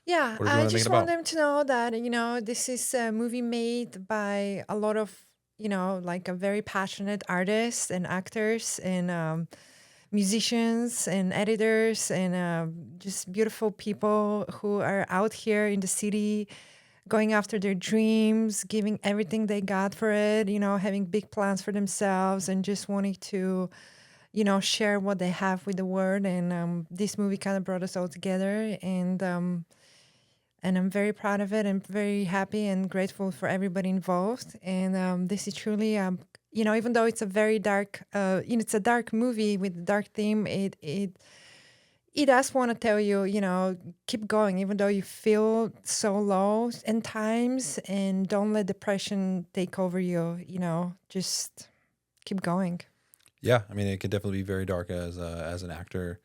yeah. I just want them to know that this is a movie made by a lot of like a very passionate artists and actors and musicians and editors and just beautiful people who are out here in the city going after their dreams, giving everything they got for it, having big plans for themselves and just wanting to, share what they have with the world. And this movie kind of brought us all together. And I'm very proud of it and very happy and grateful for everybody involved. And this is truly, even though it's a very dark, it's a dark movie with a dark theme, it does want to tell you, keep going, even though you feel so low in times, and don't let depression take over you, just keep going. Yeah, I mean, it can definitely be very dark as an actor,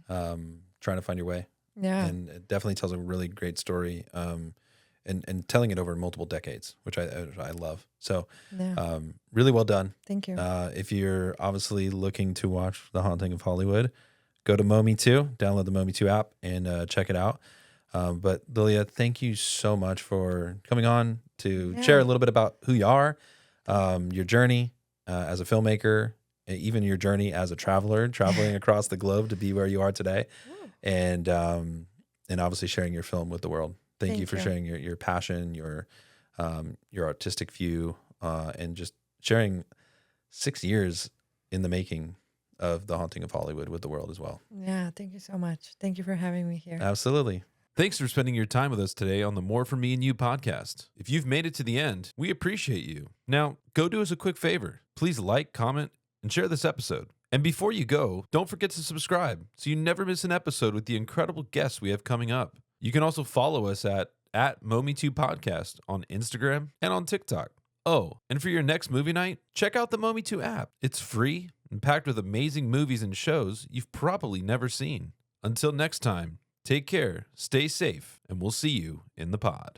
trying to find your way. Yeah. And it definitely tells a really great story, and telling it over multiple decades, which I love. So really well done. Thank you. If you're obviously looking to watch The Haunting of Hollywood, go to Mometu, download the Mometu app, and check it out. But Lilia, thank you so much for coming on to share a little bit about who you are, your journey as a filmmaker, even your journey as a traveler, traveling across the globe to be where you are today, and obviously sharing your film with the world. Thank you for sharing your passion, your artistic view, and just sharing 6 years in the making of The Haunting of Hollywood with the world as well. Yeah, thank you so much. Thank you for having me here. Absolutely. Thanks for spending your time with us today on the More For Me and You podcast. If you've made it to the end, we appreciate you. Now, go do us a quick favor. Please like, comment, and share this episode. And before you go, don't forget to subscribe so you never miss an episode with the incredible guests we have coming up. You can also follow us at Mometu Podcast on Instagram and on TikTok. Oh, and for your next movie night, check out the Mometu app. It's free and packed with amazing movies and shows you've probably never seen. Until next time, take care, stay safe, and we'll see you in the pod.